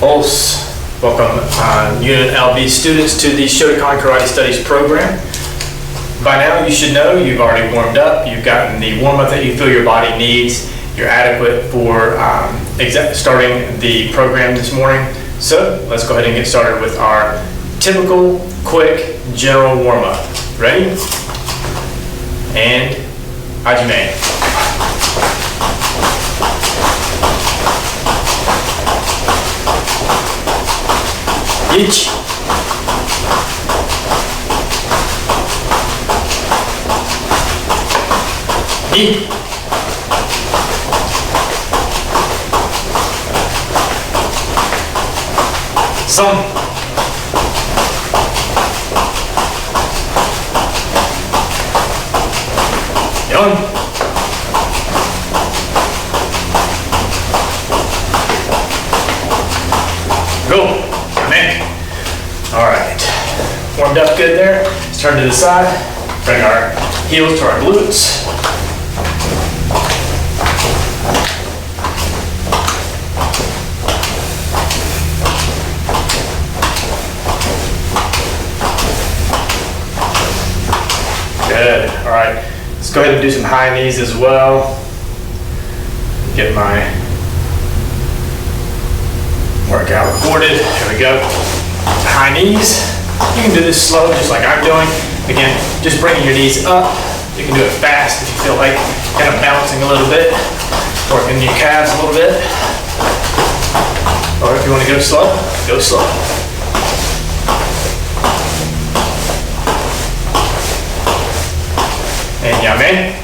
Pulse. Welcome UNLV students to the Shotokan Karate Studies program. By now you should know you've already warmed up, you've gotten the warm-up that you feel your body needs, you're adequate for starting the program this morning. So let's go ahead and get started with our typical, quick, general warm-up. Ready? And Hajime. Ichi. Ni. San. Yon. Go. All right, warmed up good there. Let's turn to the side, bring our heels to our glutes. Good, all right. Let's go ahead and do some high knees as well. Get my workout recorded, here we go. High knees. You can do this slow, just like I'm doing. Again, just bringing your knees up. You can do it fast if you feel like kind of bouncing a little bit, working your calves a little bit. Or if you want to go slow, go slow. And yame.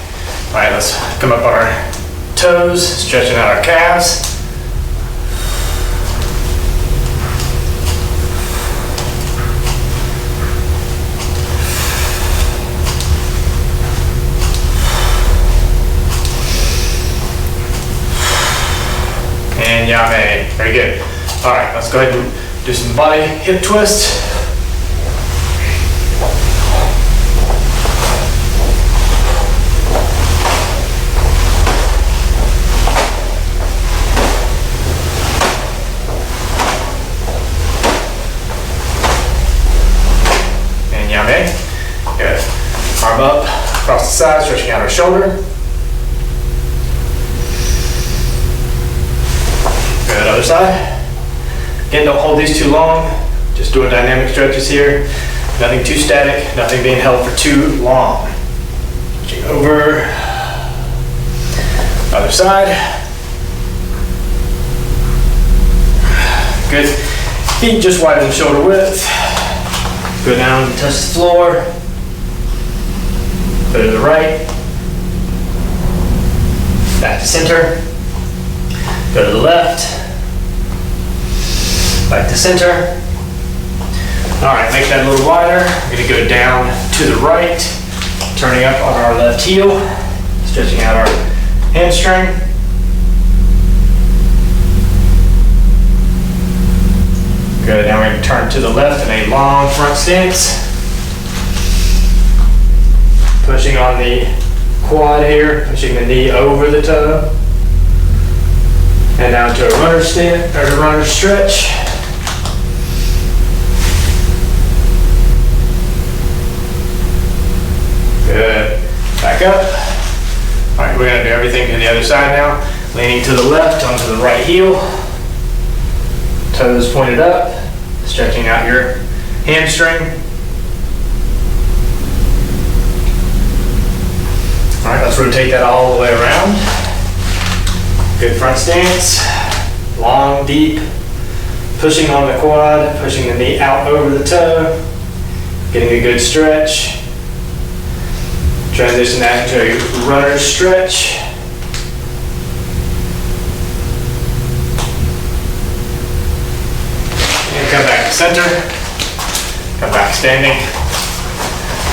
All right, let's come up on our toes, stretching out our calves. And yame. Very good. All right, let's go ahead and do some body hip twists. And yame. Good. Arm up, across the side, stretching out our shoulder. Good, other side. Again, don't hold these too long. Just doing dynamic stretches here. Nothing too static, nothing being held for too long. Switching over. Other side. Good. Feet just widen shoulder width. Go down, touch the floor. Go to the right. Back to center. Go to the left. Back to center. All right, make that a little wider. We're gonna go down to the right, turning up on our left heel, stretching out our hamstring. Good, now we're gonna turn to the left in a long front stance. Pushing on the quad here, pushing the knee over the toe. And down to a runner stand, or a runner stretch. Good. Back up. All right, we're gonna do everything to the other side now. Leaning to the left onto the right heel. Toes pointed up. Stretching out your hamstring. All right, let's rotate that all the way around. Good front stance, long, deep, pushing on the quad, pushing the knee out over the toe, getting a good stretch. Transition that into a runner stretch. And come back to center, come back standing.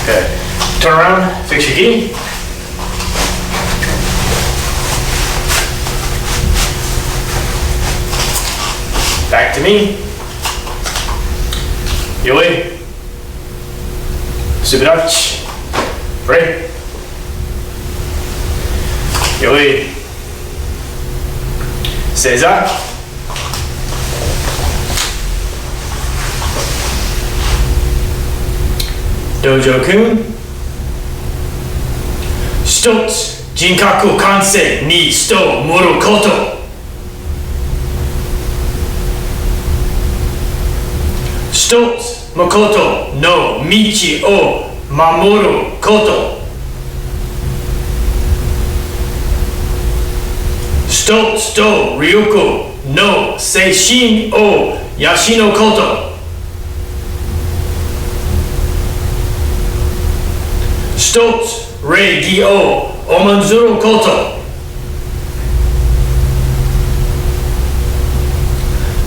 Good. Turn around, fix your gi. Back to me. Yoi. Subirachi. Pray. Yoi. Seiza. Dojo-kun. 一つ人格完成に人を盛ること。一つ誠の道を守ること。一つと力の精神を養うこと。一つ礼儀を重んずること。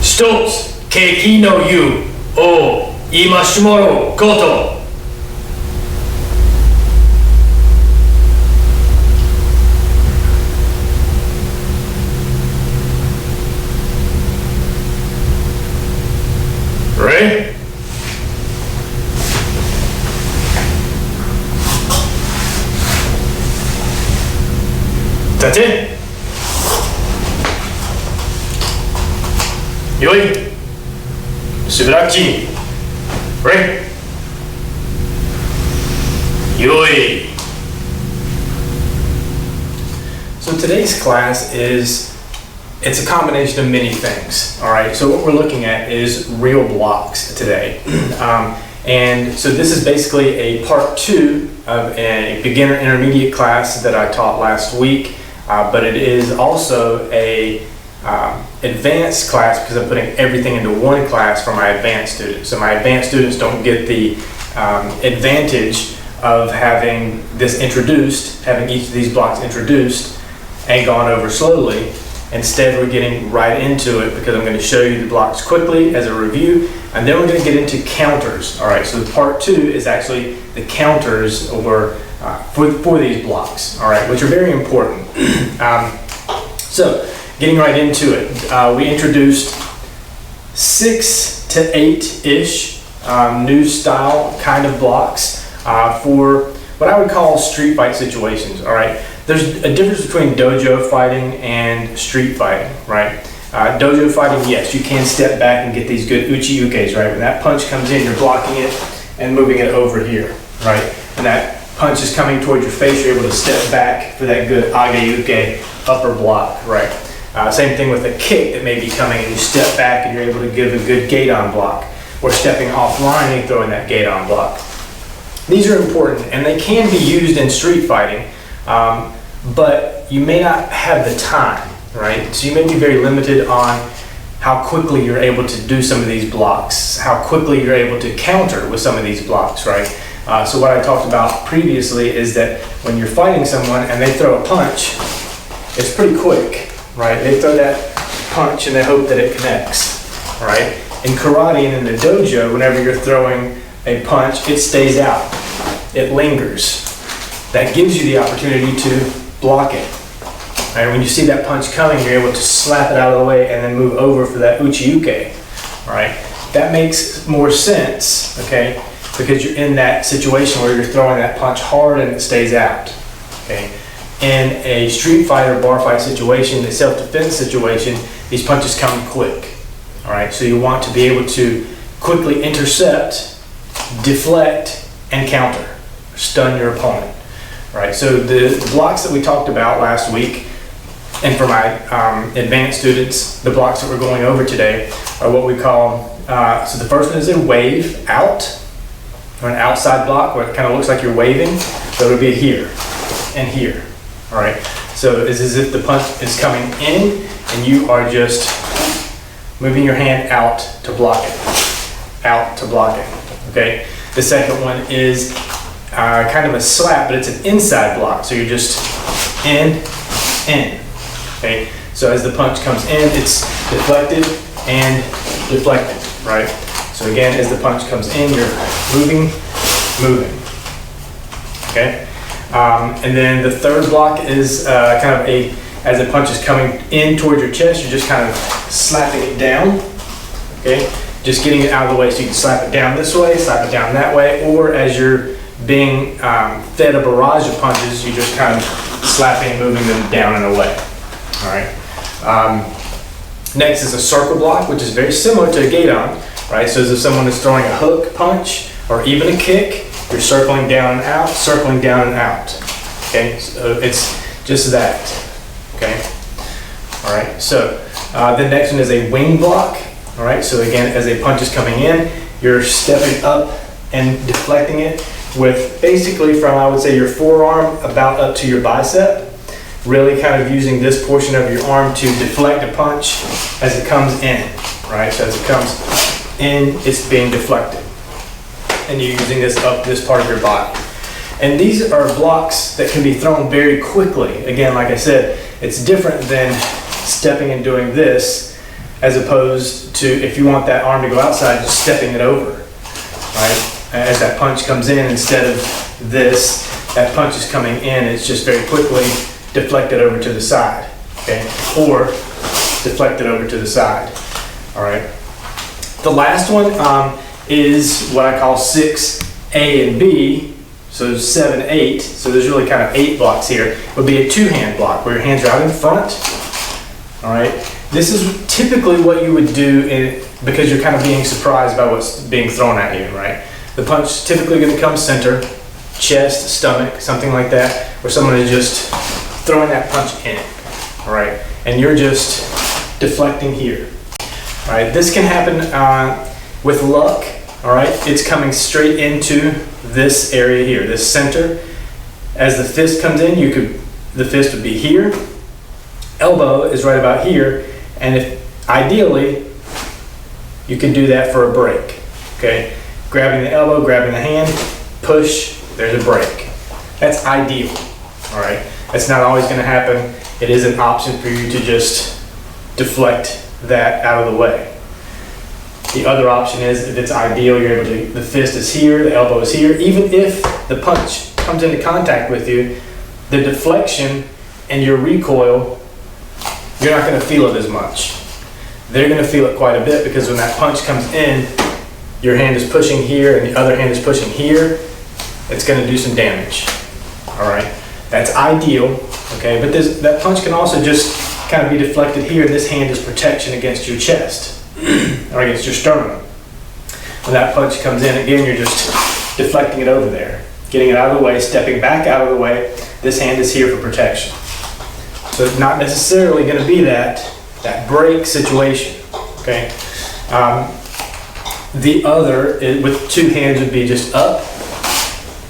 一つ景気の湯を戒めること。Ready? That's it. よい。しばらくち。Ready? よい。So today's class it's a combination of many things. All right. So what we're looking at is real blocks today. And so this is basically a part 2 of a beginner intermediate class that I taught last week. But it is also a advanced class because I'm putting everything into one class for my advanced students. So my advanced students don't get the advantage of having this introduced, having each of these blocks introduced and gone over slowly. Instead, we're getting right into it because I'm going to show you the blocks quickly as a review, and then we're going to get into counters. All right, so the part 2 is actually the counters or for these blocks, all right, which are very important. So getting right into it, we introduced 6 to 8-ish new style kind of blocks for what I would call street fight situations, all right? There's a difference between dojo fighting and street fighting, right? Dojo fighting, yes, you can step back and get these good uchi-ukes, right? When that punch comes in, you're blocking it and moving it over here, right? And that punch is coming towards your face, you're able to step back for that good age-uke upper block, right? Same thing with a kick that may be coming and you step back and you're able to give a good gate-on block. Or stepping offline and throwing that gate-on block. These are important and they can be used in street fighting. But you may not have the time, right? So you may be very limited on how quickly you're able to do some of these blocks, how quickly you're able to counter with some of these blocks, right? So what I talked about previously is that when you're fighting someone and they throw a punch, it's pretty quick, right? They throw that punch and they hope that it connects, right? In karate and in the dojo, whenever you're throwing a punch, it stays out, it lingers. That gives you the opportunity to block it. Right? When you see that punch coming, you're able to slap it out of the way and then move over for that uchi-uke. Right? That makes more sense, okay? Because you're in that situation where you're throwing that punch hard and it stays out. Okay? In a street fight or bar fight situation, a self-defense situation, these punches come quick. All right? So you want to be able to quickly intercept, deflect, and counter. Stun your opponent. Right, so the blocks that we talked about last week, and for my advanced students, the blocks that we're going over today are what we call, so the first one is a wave out, or an outside block where it kind of looks like you're waving, so it'll be here and here, all right? So it's as if the punch is coming in and you are just moving your hand out to block it, okay? The second one is kind of a slap, but it's an inside block. So you're just in, okay? So as the punch comes in, it's deflected and deflected, right? So again, as the punch comes in, you're moving, okay? And then the third block is kind of as the punch is coming in towards your chest, you're just kind of slapping it down, okay? Just getting it out of the way so you can slap it down this way, slap it down that way, or as you're being fed a barrage of punches, you're just kind of slapping and moving them down and away. All right. Next is a circle block, which is very similar to a gate-on, right? So as if someone is throwing a hook punch or even a kick, You're circling down and out, circling down and out. Okay, so it's just that. Okay, all right. So the next one is a wing block. All right, so again, as a punch is coming in, you're stepping up and deflecting it with basically from, I would say, your forearm about up to your bicep, really kind of using this portion of your arm to deflect a punch as it comes in, right? So as it comes in, it's being deflected. And you're using this up this part of your body. And these are blocks that can be thrown very quickly. Again, like I said, it's different than stepping and doing this, as opposed to if you want that arm to go outside, just stepping it over, right? As that punch comes in, instead of this, that punch is coming in, it's just very quickly deflected over to the side, okay? Or deflected over to the side, all right? The last one is what I call 6A and B, so 7, 8, so there's really kind of 8 blocks here. It would be a 2-hand block where your hands are out in front, all right? This is typically what you would do because you're kind of being surprised by what's being thrown at you, right? The punch is typically going to come center, chest, stomach, something like that, where someone is just throwing that punch in, all right? And you're just deflecting here, all right? This can happen with luck, all right? It's coming straight into this area here, this center. As the fist comes in, the fist would be here, elbow is right about here, and if ideally, you can do that for a break, okay? Grabbing the elbow, grabbing the hand, push, there's a break. That's ideal, all right? That's not always gonna happen. It is an option for you to just deflect that out of the way. The other option is, if it's ideal, you're able to, the fist is here, the elbow is here. Even if the punch comes into contact with you, the deflection and your recoil, you're not gonna feel it as much. They're gonna feel it quite a bit, because when that punch comes in, your hand is pushing here and the other hand is pushing here, it's gonna do some damage, all right? That's ideal, okay? But that punch can also just kind of be deflected here. This hand is protection against your chest or against your sternum. When that punch comes in, again, you're just deflecting it over there, getting it out of the way, stepping back out of the way. This hand is here for protection. So it's not necessarily gonna be that break situation, okay? The other, with 2 hands, would be just up,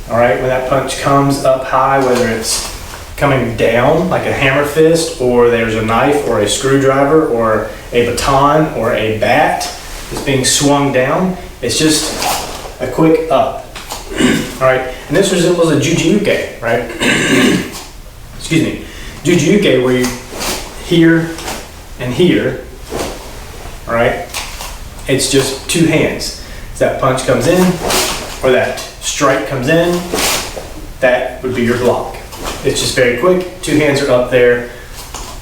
all right? When that punch comes up high, whether it's coming down like a hammer fist, or there's a knife or a screwdriver or a baton or a bat that's being swung down, it's just a quick up, all right? And this resembles a jujiuke, right? Excuse me. Jujiuke, where you here and here, all right? It's just 2 hands. As that punch comes in, or that strike comes in, that would be your block. It's just very quick. 2 hands are up there,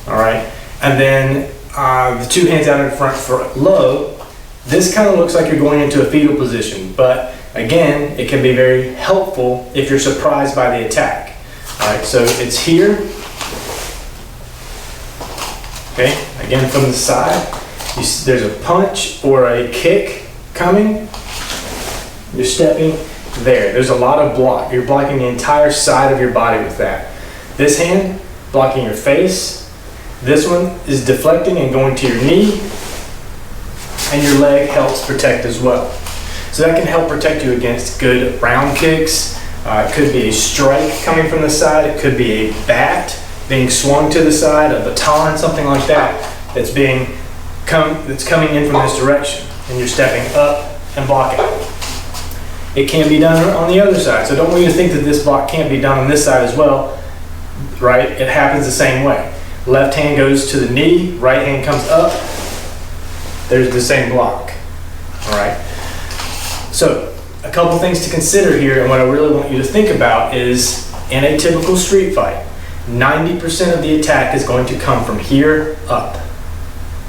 all right? And then the 2 hands out in front for low, this kind of looks like you're going into a fetal position, but again, it can be very helpful if you're surprised by the attack. All right, so it's here, okay? Again, from the side. There's a punch or a kick coming, you're stepping there. There's a lot of block. You're blocking the entire side of your body with that. This hand, blocking your face. This one is deflecting and going to your knee, and your leg helps protect as well. So that can help protect you against good round kicks. It could be a strike coming from the side. It could be a bat being swung to the side, a baton, something like that, that's coming in from this direction, and you're stepping up and blocking. It can be done on the other side, so don't want you to think that this block can't be done on this side as well, right? It happens the same way. Left hand goes to the knee, right hand comes up, there's the same block, all right? So, a couple things to consider here, and what I really want you to think about is, in a typical street fight, 90% of the attack is going to come from here up.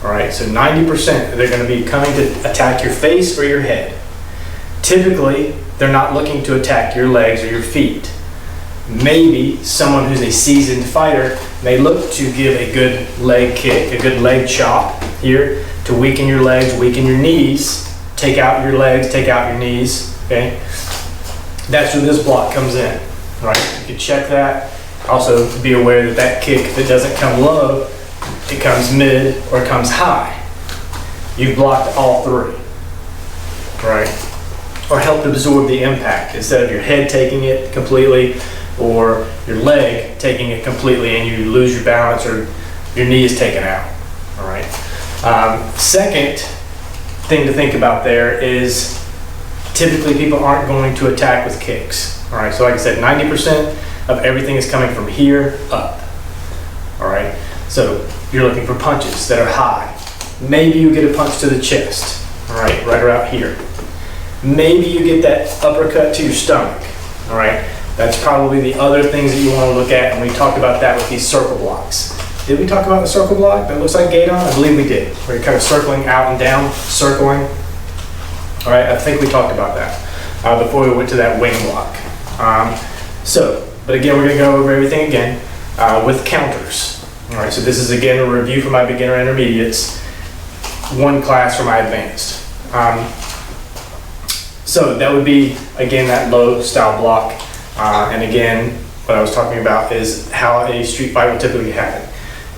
All right, so 90% they're going to be coming to attack your face or your head. Typically, they're not looking to attack your legs or your feet. Maybe someone who's a seasoned fighter may look to give a good leg kick, a good leg chop here to weaken your legs, weaken your knees, take out your legs, take out your knees, okay? That's where this block comes in, right? You can check that. Also be aware that that kick, if it doesn't come low, it comes mid or it comes high. You've blocked all three, right? Or helped absorb the impact instead of your head taking it completely or your leg taking it completely and you lose your balance or your knee is taken out, all right? Second thing to think about there is typically people aren't going to attack with kicks, all right? So like I said, 90% of everything is coming from here up, all right? So you're looking for punches that are high. Maybe you get a punch to the chest, all right around here. Maybe you get that uppercut to your stomach, all right? That's probably the other things that you want to look at, and we talked about that with these circle blocks. Did we talk about the circle block that looks like gate on? I believe we did. Where you're kind of circling out and down, circling. All right, I think we talked about that before we went to that wing block. But again, we're gonna go over everything again with counters. All right, so this is again a review for my beginner intermediates, one class for my advanced. So that would be, again, that low style block. And again, what I was talking about is how a street fight will typically happen.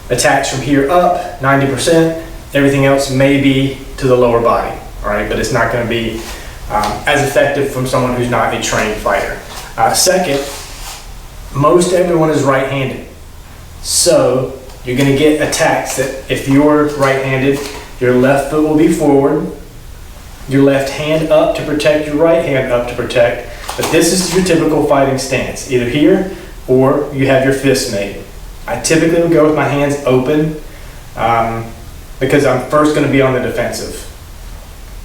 Attacks from here up, 90%. Everything else may be to the lower body, all right? But it's not gonna be as effective from someone who's not a trained fighter. Second, most everyone is right-handed. So you're gonna get attacks that if you're right-handed, your left foot will be forward, your left hand up to protect, your right hand up to protect. But this is your typical fighting stance, either here or you have your fists made. I typically will go with my hands open because I'm first going to be on the defensive.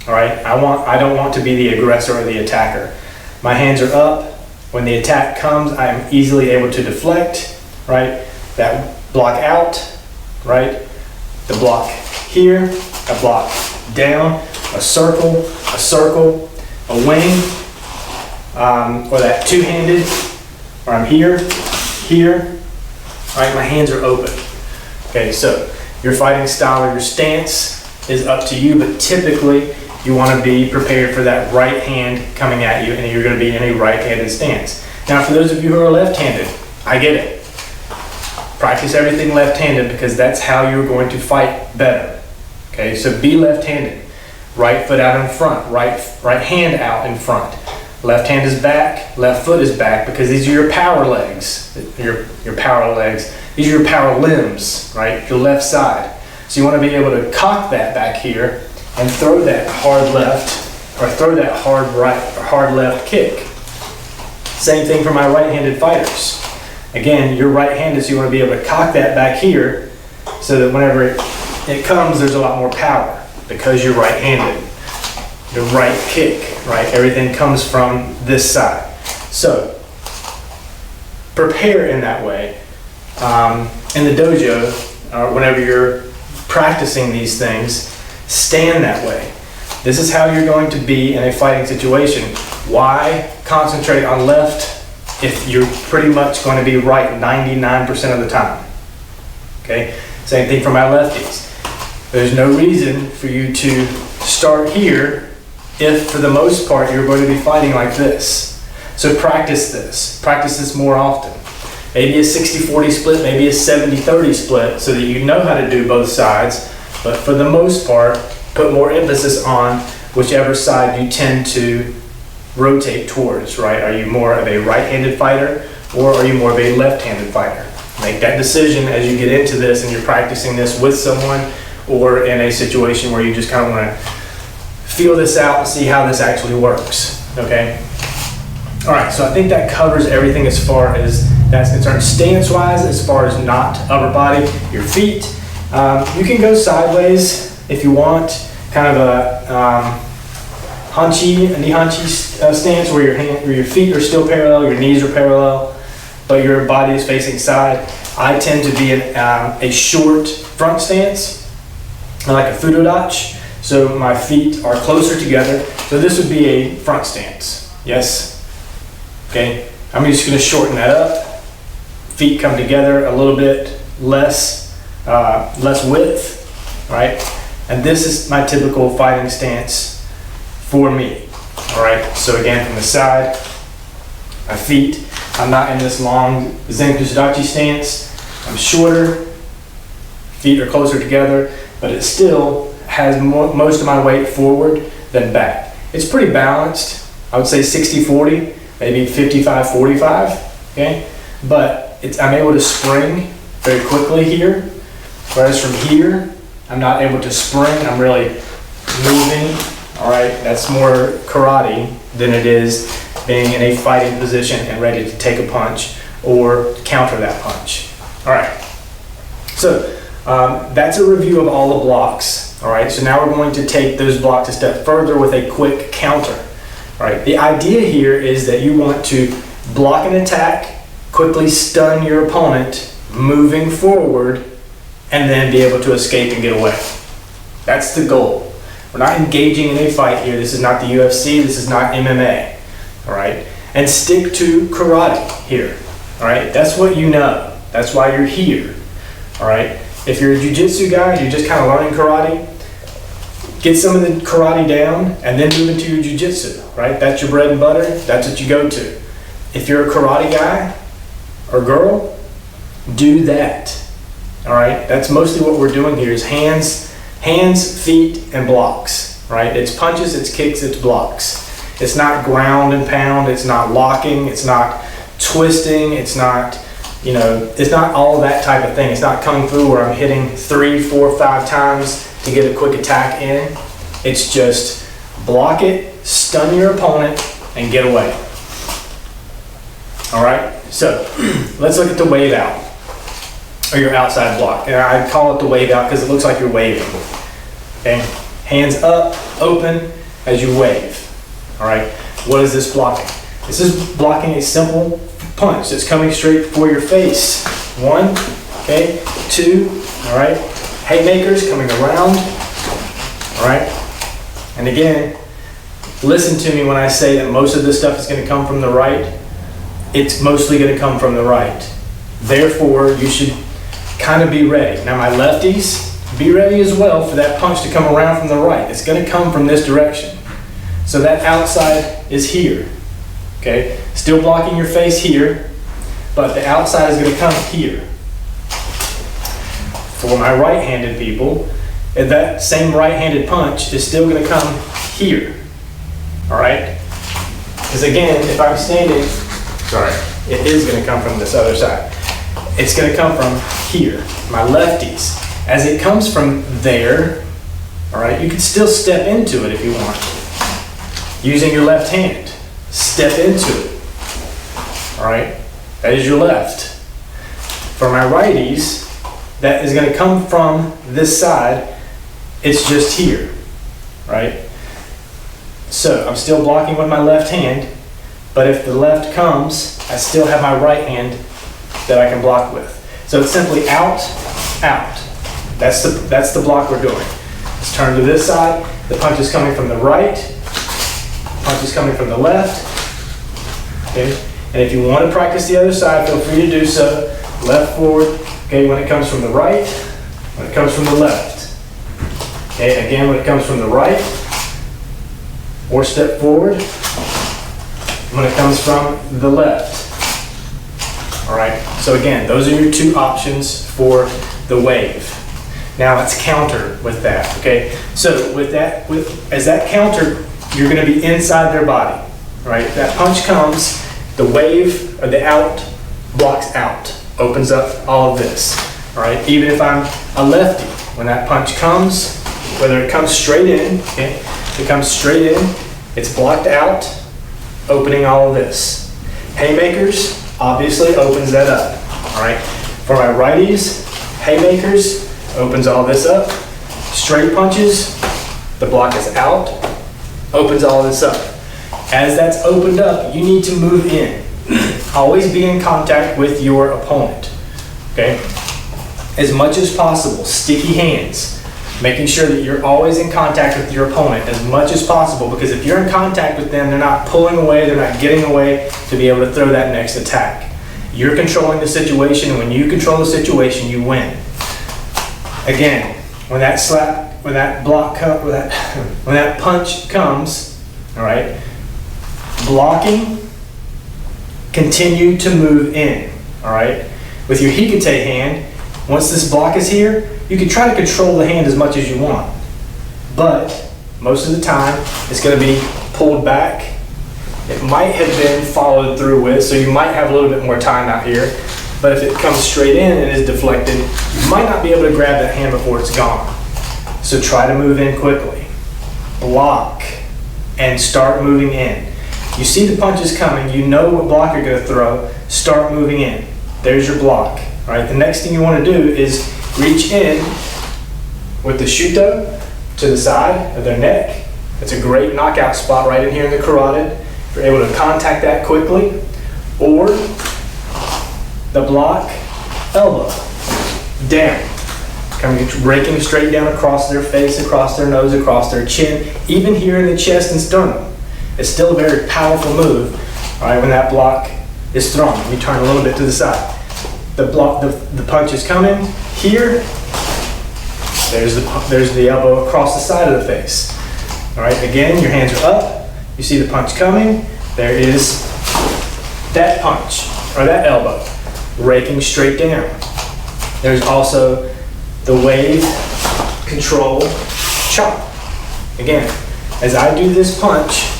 All right, I don't want to be the aggressor or the attacker. My hands are up. When the attack comes, I am easily able to deflect, right? That block out, right? The block here, a block down, a circle, a wing, or that two-handed, or I'm here, all right, my hands are open. Okay, so your fighting style or your stance is up to you, but typically you want to be prepared for that right hand coming at you, and you're going to be in a right-handed stance. Now, for those of you who are left-handed, I get it. Practice everything left-handed because that's how you're going to fight better. Okay, so be left-handed. Right foot out in front, right hand out in front. Left hand is back, left foot is back because these are your power legs. Your power legs. These are your power limbs, right? Your left side. So you want to be able to cock that back here and throw that hard left or throw that hard right or hard left kick. Same thing for my right-handed fighters. Again, you're right-handed, so you want to be able to cock that back here so that whenever it comes, there's a lot more power. Because you're right-handed, the right kick, right? Everything comes from this side. So prepare in that way. In the dojo, whenever you're practicing these things, stand that way. This is how you're going to be in a fighting situation. Why concentrate on left if you're pretty much going to be right 99% of the time? Okay, same thing for my lefties. There's no reason for you to start here if, for the most part, you're going to be fighting like this. So practice this more often. Maybe a 60-40 split, maybe a 70-30 split, so that you know how to do both sides. But for the most part, put more emphasis on whichever side you tend to rotate towards, right? Are you more of a right-handed fighter or are you more of a left-handed fighter? Make that decision as you get into this and you're practicing this with someone or in a situation where you just kind of want to feel this out and see how this actually works, okay? All right, so I think that covers everything as far as that's concerned. Stance-wise, as far as not upper body, your feet, you can go sideways if you want, kind of a knee hunchy stance where your feet are still parallel, your knees are parallel, but your body is facing side. I tend to be in a short front stance, like a fudodachi, so my feet are closer together. So this would be a front stance, yes? Okay, I'm just gonna shorten that up. Feet come together a little bit less width, right? And this is my typical fighting stance for me, all right? So again, from the side, My feet, I'm not in this long Zenku Sudachi stance. I'm shorter, feet are closer together, but it still has most of my weight forward than back. It's pretty balanced. I would say 60-40, maybe 55-45, okay? But I'm able to spring very quickly here, whereas from here, I'm not able to spring. I'm really moving, all right? That's more karate than it is being in a fighting position and ready to take a punch or counter that punch. All right, so that's a review of all the blocks. All right, so now we're going to take those blocks a step further with a quick counter. All right, the idea here is that you want to block an attack, quickly stun your opponent, moving forward, and then be able to escape and get away. That's the goal. We're not engaging in a fight here. This is not the UFC, this is not MMA. All right, and stick to karate here. All right, that's what you know. That's why you're here. All right, if you're a jiu-jitsu guy, you're just kind of learning karate, get some of the karate down and then move into your jiu-jitsu, right? That's your bread and butter. That's what you go to. If you're a karate guy or girl, do that. All right, that's mostly what we're doing here is hands, feet, and blocks, right? It's punches, it's kicks, it's blocks. It's not ground and pound, it's not locking, it's not twisting, it's not, you know, it's not all that type of thing. It's not kung fu where I'm hitting 3, 4, 5 times to get a quick attack in. It's just block it, stun your opponent, and get away. All right, so let's look at the wave out, or your outside block. And I call it the wave out because it looks like you're waving. Okay, hands up, open as you wave. All right, what is this blocking? This is blocking a simple punch that's coming straight for your face. 1, okay, 2, all right. Haymakers coming around, all right. And again, listen to me when I say that most of this stuff is going to come from the right. It's mostly going to come from the right. Therefore, you should kind of be ready. Now, my lefties, be ready as well for that punch to come around from the right. It's going to come from this direction. So that outside is here, okay? Still blocking your face here, but the outside is going to come here. For my right-handed people, that same right-handed punch is still going to come here, all right? Because again, if I'm standing, sorry, it is going to come from this other side. It's going to come from here, my lefties. As it comes from there, all right, you can still step into it if you want. Using your left hand, step into it, all right? That is your left. For my righties, that is going to come from this side. It's just here, right? So I'm still blocking with my left hand, but if the left comes, I still have my right hand that I can block with. So it's simply out, out. That's the block we're doing. Let's turn to this side. The punch is coming from the right. Punch is coming from the left. Okay? And if you want to practice the other side, feel free to do so. Left, forward. Okay, when it comes from the right, when it comes from the left. Okay, again, when it comes from the right, or step forward, when it comes from the left. All right, so again, those are your 2 options for the wave. Now let's counter with that, okay? So with that, as that counter, you're gonna be inside their body, right? That punch comes, the wave, or the out, blocks out, opens up all of this, all right? Even if I'm a lefty, when that punch comes, whether it comes straight in, okay? It comes straight in, it's blocked out, opening all of this. Haymakers, obviously opens that up, all right? For my righties, haymakers, opens all this up. Straight punches, the block is out, opens all this up. As that's opened up, you need to move in. Always be in contact with your opponent, okay? As much as possible, sticky hands, making sure that you're always in contact with your opponent as much as possible, because if you're in contact with them, they're not pulling away, they're not getting away to be able to throw that next attack. You're controlling the situation, and when you control the situation, you win. Again, when that slap, when that block, when that punch comes, all right, blocking continue to move in, all right? With your hikite hand, once this block is here, you can try to control the hand as much as you want, but most of the time it's going to be pulled back. It might have been followed through with, so you might have a little bit more time out here, but if it comes straight in and is deflected, you might not be able to grab that hand before it's gone. So try to move in quickly. Block and start moving in. You see the punches coming, you know what block you're going to throw, start moving in. There's your block. All right, the next thing you want to do is reach in with the shuto to the side of their neck. That's a great knockout spot right in here in the carotid. If you're able to contact that quickly, or the block, elbow, down. Coming, raking straight down across their face, across their nose, across their chin, even here in the chest and sternum. It's still a very powerful move, all right, when that block is thrown. You turn a little bit to the side. The block, the punch is coming here. There's the elbow across the side of the face. All right, again, your hands are up. You see the punch coming. There is that punch, or that elbow, raking straight down. There's also the wave, control, chop. Again, as I do this punch,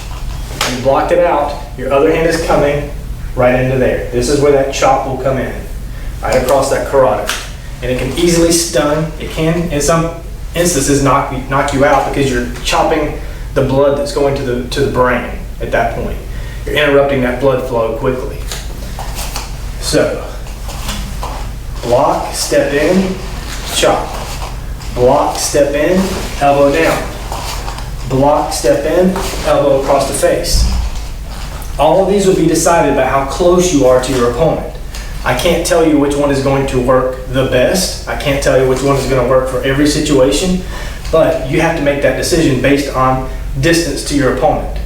you blocked it out, your other hand is coming right into there. This is where that chop will come in, right across that carotid. And it can easily stun. It can, in some instances, knock you out because you're chopping the blood that's going to the brain at that point. You're interrupting that blood flow quickly. So, block, step in, chop. Block, step in, elbow down. Block, step in, elbow across the face. All of these will be decided by how close you are to your opponent. I can't tell you which one is going to work the best. I can't tell you which one is going to work for every situation, but you have to make that decision based on distance to your opponent.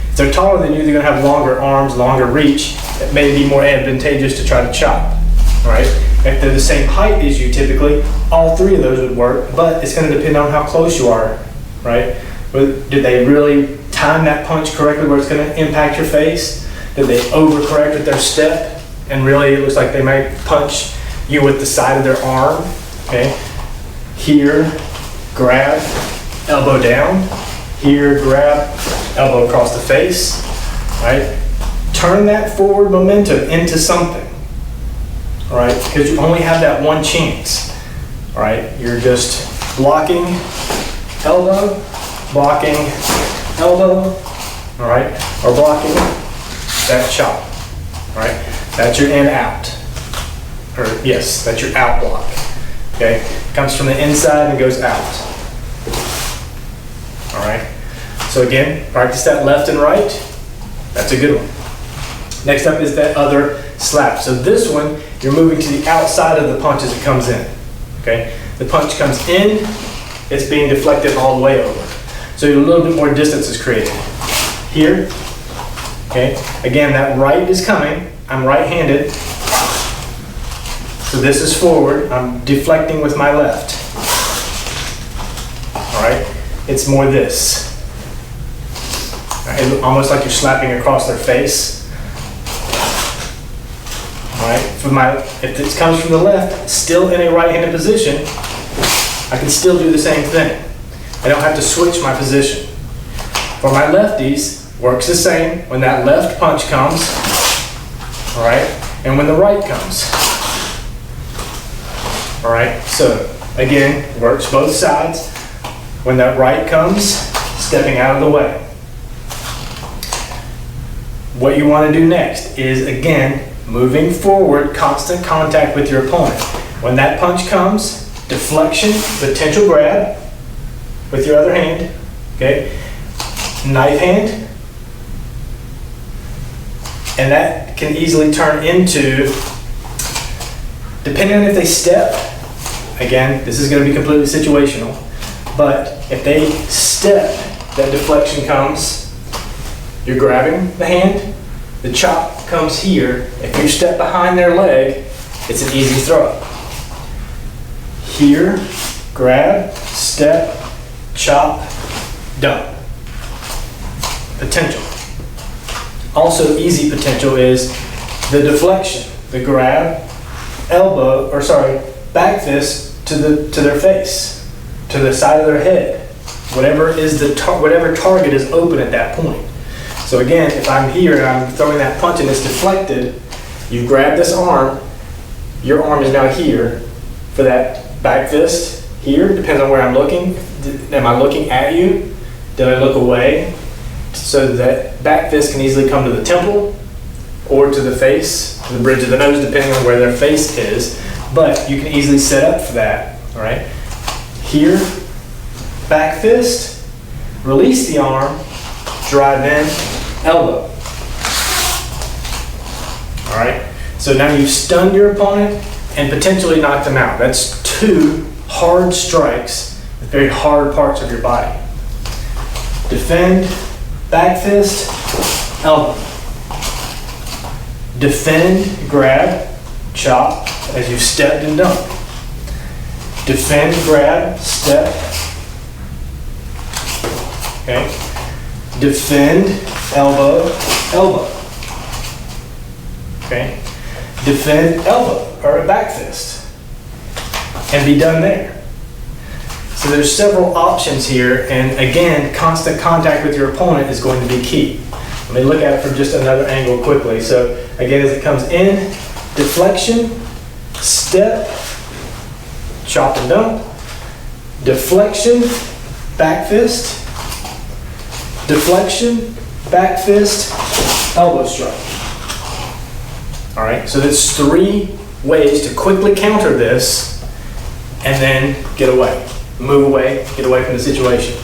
If they're taller than you, they're going to have longer arms, longer reach. It may be more advantageous to try to chop, right? If they're the same height as you typically, all three of those would work, but it's going to depend on how close you are, right? Did they really time that punch correctly where it's going to impact your face? Did they overcorrect with their step and really it looks like they might punch you with the side of their arm? Okay. Here, grab, elbow down. Here, grab, elbow across the face. Right? Turn that forward momentum into something. All right? Because you only have that one chance. All right? You're just blocking, elbow, blocking, elbow, all right, or blocking that chop, all right. That's your in out, or yes, that's your out block. Okay, comes from the inside and goes out. All right. So again, practice that left and right. That's a good one. Next up is that other slap. So this one, you're moving to the outside of the punch as it comes in. Okay, the punch comes in, it's being deflected all the way over. So a little bit more distance is created. Here, okay, again, that right is coming. I'm right-handed. So this is forward. I'm deflecting with my left. All right, it's more this. All right, almost like you're slapping across their face. All right, if this comes from the left, still in a right-handed position, I can still do the same thing. I don't have to switch my position. For my lefties, works the same when that left punch comes, all right, and when the right comes. All right, so again, works both sides. When that right comes, stepping out of the way. What you want to do next is, again, moving forward, constant contact with your opponent. When that punch comes, deflection, potential grab with your other hand, okay? Knife hand. And that can easily turn into, depending on if they step, again, this is going to be completely situational, but if they step, that deflection comes, you're grabbing the hand, the chop comes here. If you step behind their leg, it's an easy throw. Here, grab, step, chop, done. Potential. Also easy potential is The deflection, the grab, elbow, or sorry, back fist to their face, to the side of their head. Whatever is whatever target is open at that point. So again, if I'm here and I'm throwing that punch and it's deflected, you grab this arm, your arm is now here for that back fist. Here, depends on where I'm looking. Am I looking at you? Did I look away? So that back fist can easily come to the temple or to the face, to the bridge of the nose, depending on where their face is. But you can easily set up for that, all right? Here, back fist, release the arm, drive in, elbow. All right? So now you've stunned your opponent and potentially knocked them out. That's 2 hard strikes with very hard parts of your body. Defend, back fist, elbow. Defend, grab, chop as you've stepped and dumped. Defend, grab, step. Okay. Defend, elbow, elbow. Okay. Defend, elbow, or a back fist. And be done there. So there's several options here, and again, constant contact with your opponent is going to be key. Let me look at it from just another angle quickly. So again, as it comes in, deflection, step, chop and dump, deflection, back fist, deflection, back fist, elbow strike. All right, so there's 3 ways to quickly counter this and then get away. Move away, get away from the situation.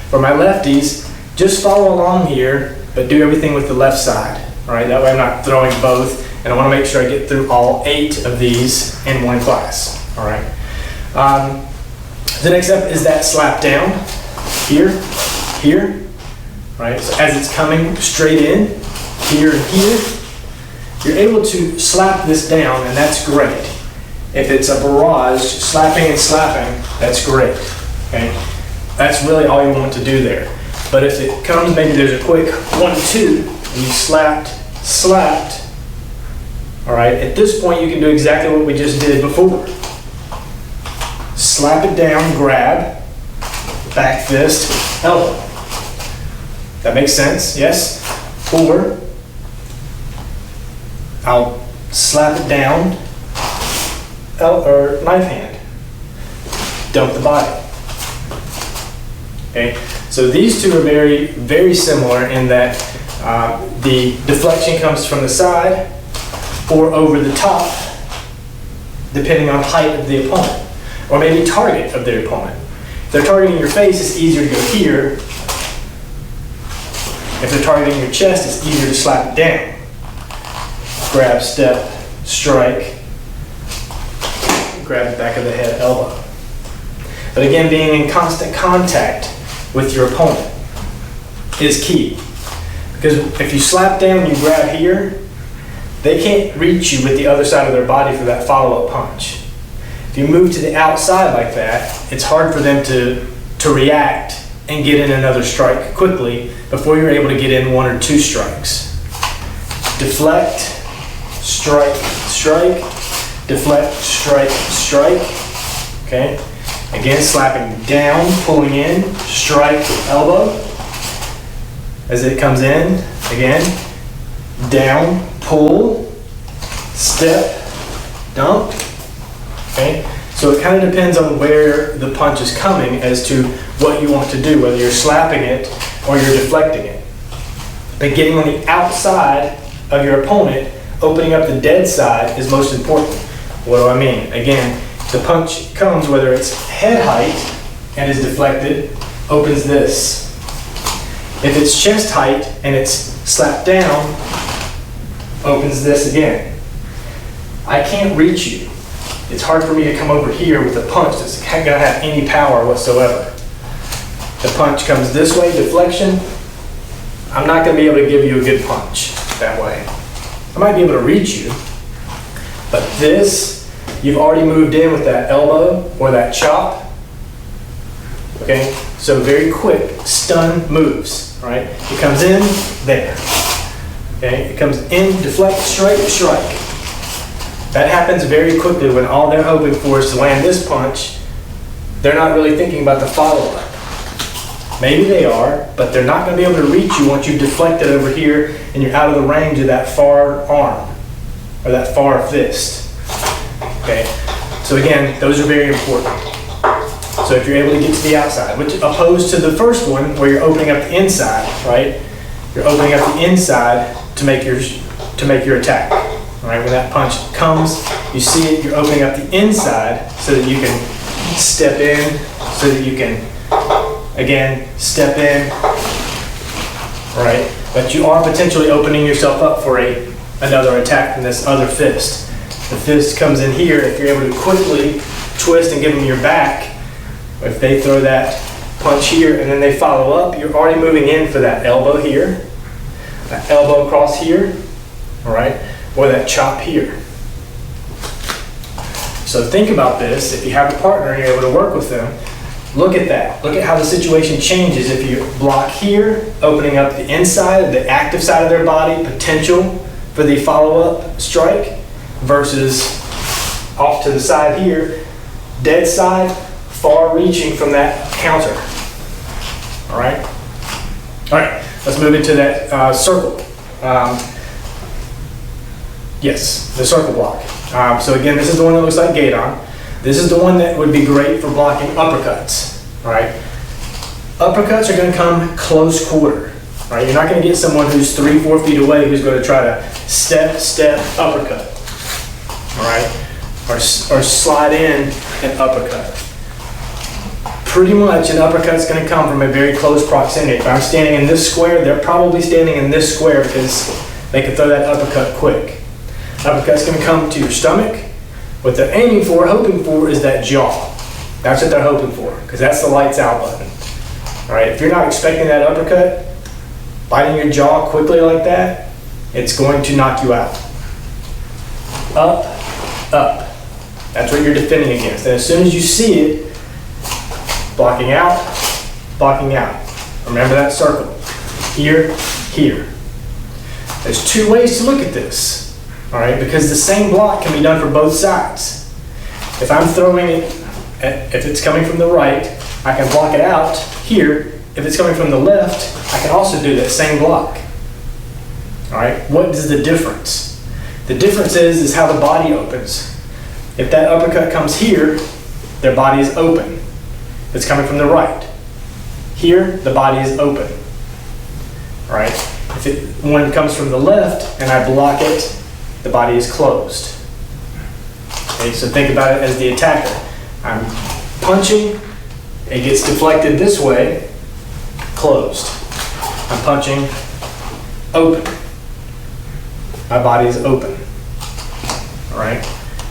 For my lefties, just follow along here, but do everything with the left side. All right, that way I'm not throwing both, and I want to make sure I get through all 8 of these in one class. All right. The next step is that slap down. Here, here. Right. So as it's coming straight in, here and here, you're able to slap this down, and that's great. If it's a barrage, slapping and slapping, that's great. Okay, that's really all you want to do there. But if it comes, maybe there's a quick 1-2, and you slapped, slapped. All right, at this point you can do exactly what we just did before. Slap it down, grab, back fist, elbow. That makes sense, yes? Or I'll slap it down, or knife hand, dump the body. Okay, so these 2 are very, very similar in that the deflection comes from the side or over the top, depending on height of the opponent, or maybe target of their opponent. If they're targeting your face, it's easier to go here. If they're targeting your chest, it's easier to slap it down. Grab, step, strike, grab the back of the head, elbow. But again, being in constant contact with your opponent is key. Because if you slap down and you grab here, they can't reach you with the other side of their body for that follow-up punch. If you move to the outside like that, it's hard for them to react and get in another strike quickly before you're able to get in 1 or 2 strikes. Deflect, strike, strike, deflect, strike, strike. Okay? Again, slapping down, pulling in, strike, elbow. As it comes in, again, down, pull, step, dump. Okay? So it kind of depends on where the punch is coming as to what you want to do, whether you're slapping it or you're deflecting it. But getting on the outside of your opponent, opening up the dead side is most important. What do I mean? Again, the punch comes whether it's head height and is deflected, opens this. If it's chest height and it's slapped down, opens this again. I can't reach you. It's hard for me to come over here with a punch that's going to have any power whatsoever. The punch comes this way, deflection. I'm not going to be able to give you a good punch that way. I might be able to reach you, but this, you've already moved in with that elbow or that chop. Okay, so very quick, stun moves, right? It comes in, there. Okay, it comes in, deflect, straight, strike. That happens very quickly when all they're hoping for is to land this punch. They're not really thinking about the follow-up. Maybe they are, but they're not going to be able to reach you once you've deflected over here and you're out of the range of that far arm or that far fist. Okay, so again, those are very important. So if you're able to get to the outside, which opposed to the first one where you're opening up the inside, right? You're opening up the inside to make your attack. All right, when that punch comes, you see it, you're opening up the inside so that you can step in, so that you can, again, step in, right? But you are potentially opening yourself up for another attack from this other fist. The fist comes in here. If you're able to quickly twist and give them your back, if they throw that punch here and then they follow up, you're already moving in for that elbow here, that elbow across here, all right, or that chop here. So think about this. If you have a partner and you're able to work with them, look at that. Look at how the situation changes if you block here, opening up the inside, the active side of their body, potential for the follow-up strike, versus off to the side here, dead side, far reaching from that counter. All right? All right, let's move into that circle. Yes, the circle block. So again, this is the one that looks like Gaidon. This is the one that would be great for blocking uppercuts. All right? Uppercuts are going to come close quarter. All right? You're not going to get someone who's 3-4 feet away who's going to try to step uppercut. All right? Or slide in an uppercut. Pretty much an uppercut's going to come from a very close proximity. If I'm standing in this square, they're probably standing in this square because they can throw that uppercut quick. Uppercut's going to come to your stomach. What they're aiming for, hoping for, is that jaw. That's what they're hoping for, because that's the lights out button. All right, if you're not expecting that uppercut, biting your jaw quickly like that, it's going to knock you out. Up, up. That's what you're defending against. And as soon as you see it, blocking out, blocking out. Remember that circle. Here, here. There's two ways to look at this. All right, because the same block can be done for both sides. If I'm throwing it, if it's coming from the right, I can block it out here. If it's coming from the left, I can also do that same block. All right, what is the difference? The difference is how the body opens. If that uppercut comes here, their body is open. If it's coming from the right. Here, the body is open. All right, if one comes from the left and I block it, the body is closed. Okay, so think about it as the attacker. I'm punching, it gets deflected this way, closed. I'm punching, open. My body is open. All right.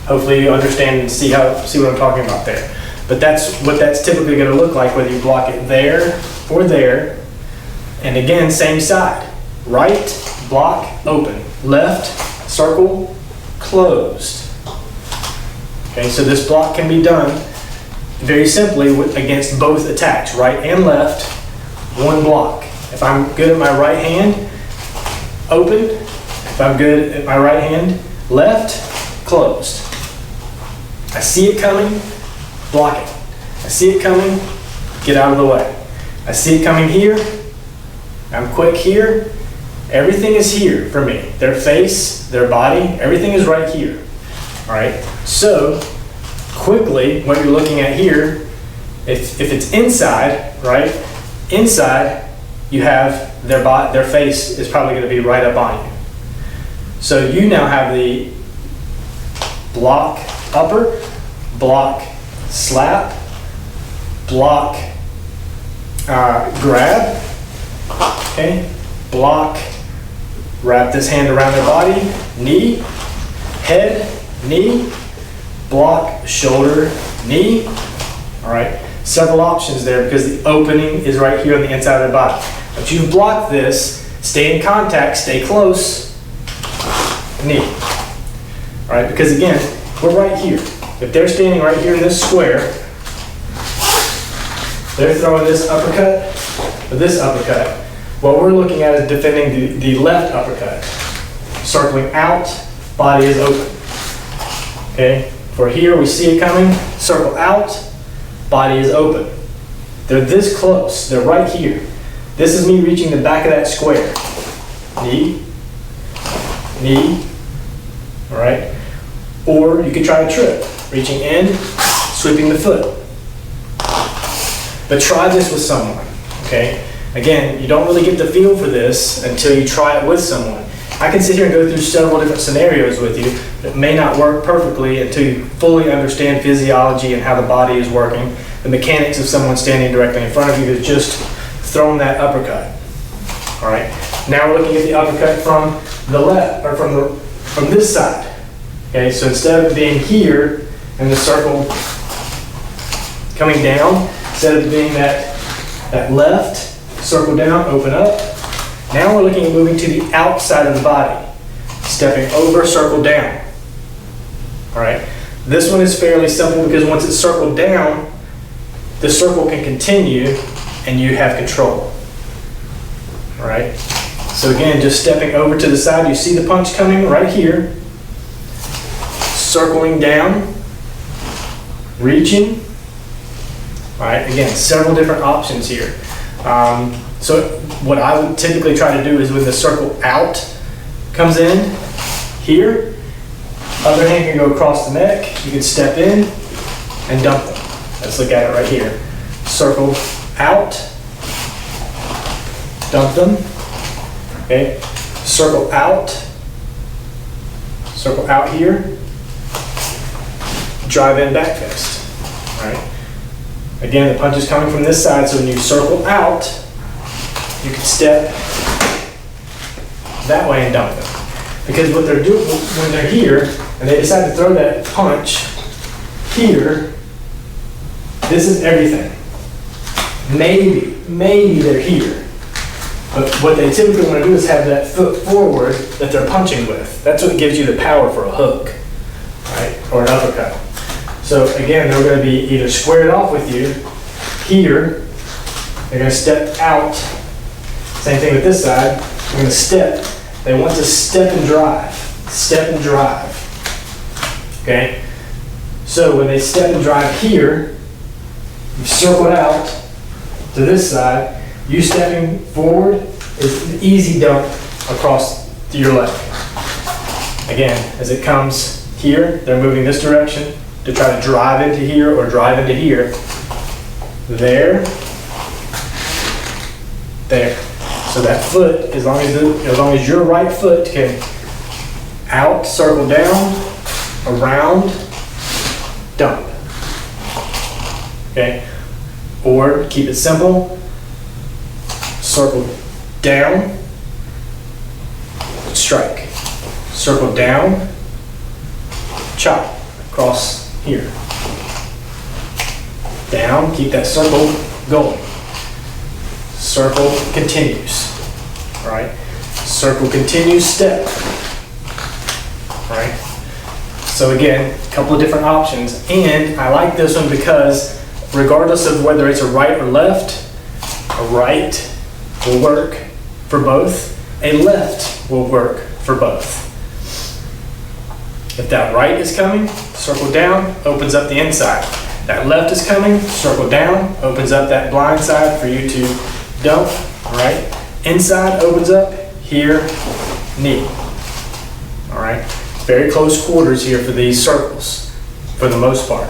Hopefully you understand and see what I'm talking about there. But that's what that's typically going to look like whether you block it there or there. And again, same side. Right, block, open. Left, circle, closed. Okay, so this block can be done very simply against both attacks, right and left, one block. If I'm good at my right hand, open. If I'm good at my right hand, left, closed. I see it coming, block it. I see it coming, get out of the way. I see it coming here, I'm quick here. Everything is here for me. Their face, their body, everything is right here. All right, so quickly, what you're looking at here, if it's inside, right, inside, you have their face is probably going to be right up on you. So you now have the block upper, block slap, block grab, okay, block, wrap this hand around their body, knee, head, knee, block, shoulder, knee. All right, several options there because the opening is right here on the inside of the body. But you've blocked this, stay in contact, stay close, knee. All right, because again, we're right here. If they're standing right here in this square, they're throwing this uppercut or this uppercut. What we're looking at is defending the left uppercut. circling out, body is open. Okay, for here we see it coming, circle out, body is open. They're this close, they're right here. This is me reaching the back of that square. Knee, knee, all right? Or you could try a trip, reaching in, sweeping the foot. But try this with someone, okay? Again, you don't really get the feel for this until you try it with someone. I can sit here and go through several different scenarios with you that may not work perfectly until you fully understand physiology and how the body is working, the mechanics of someone standing directly in front of you that's just thrown that uppercut. All right, now we're looking at the uppercut from the left, or from this side. Okay, so instead of it being here and the circle coming down, instead of it being that left, circle down, open up. Now we're looking at moving to the outside of the body. Stepping over, circle down. All right, this one is fairly simple because once it's circled down, the circle can continue and you have control. All right, so again, just stepping over to the side, you see the punch coming right here. Circling down, reaching. All right, again, several different options here. So what I would typically try to do is when the circle out comes in here, other hand can go across the neck, you can step in and dump them. Let's look at it right here. Circle out, dump them, okay? Circle out here, drive in back fist, all right? Again, the punch is coming from this side, so when you circle out, you can step that way and dump them. Because what they're doing when they're here, and they decide to throw that punch here, this is everything. Maybe they're here. But what they typically want to do is have that foot forward that they're punching with. That's what gives you the power for a hook, right? Or an uppercut. So again, they're going to be either squared off with you here. They're going to step out. Same thing with this side. They're going to step. They want to step and drive. Step and drive. Okay? So when they step and drive here, you circle it out to this side. You stepping forward is an easy dump across your leg. Again, as it comes here, they're moving this direction to try to drive into here or drive into here. There. There. So that foot, as long as your right foot can out, circle down, around, dump. Okay? Or keep it simple. Circle down, strike. Circle down, chop across here. Down, keep that circle going. Circle continues. All right? Circle continues, step. All right? So again, a couple of different options. And I like this one because regardless of whether it's a right or left, a right will work for both. A left will work for both. If that right is coming, circle down, opens up the inside. That left is coming, circle down, opens up that blind side for you to dump, all right? Inside opens up, here, knee. All right? Very close quarters here for these circles, for the most part.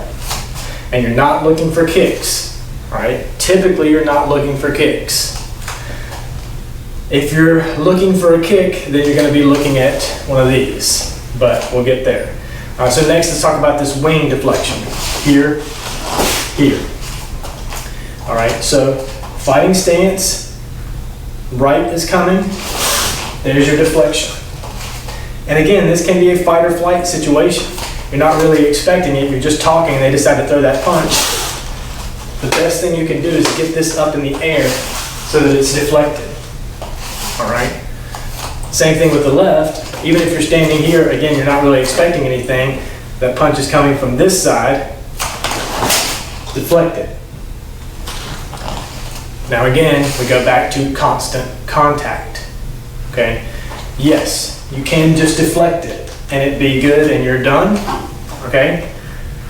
And you're not looking for kicks, all right? Typically, you're not looking for kicks. If you're looking for a kick, then you're gonna be looking at one of these, but we'll get there. So next, let's talk about this wing deflection. Here, here. All right, so fighting stance, right is coming, there's your deflection. And again, this can be a fight or flight situation. You're not really expecting it, you're just talking and they decide to throw that punch. The best thing you can do is get this up in the air so that it's deflected. All right. Same thing with the left. Even if you're standing here, again, you're not really expecting anything. That punch is coming from this side. Deflected. Now again, we go back to constant contact. Okay. Yes, you can just deflect it and it'd be good and you're done, okay?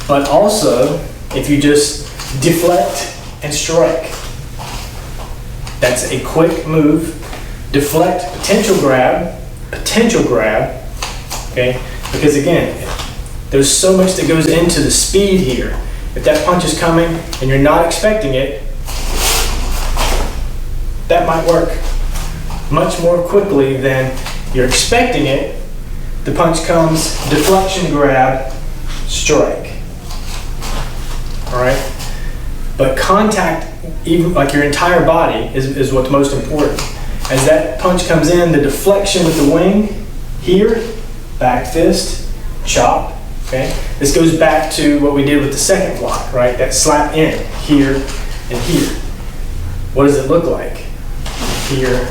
But also, if you just deflect and strike, that's a quick move. Deflect, potential grab, okay? Because again, there's so much that goes into the speed here. If that punch is coming and you're not expecting it, that might work much more quickly than you're expecting it. The punch comes, deflection, grab, strike. All right? But contact, even like your entire body, is what's most important. As that punch comes in, the deflection with the wing, here, back fist, chop, okay? This goes back to what we did with the second block, right? That slap in, here, and here. What does it look like? Here,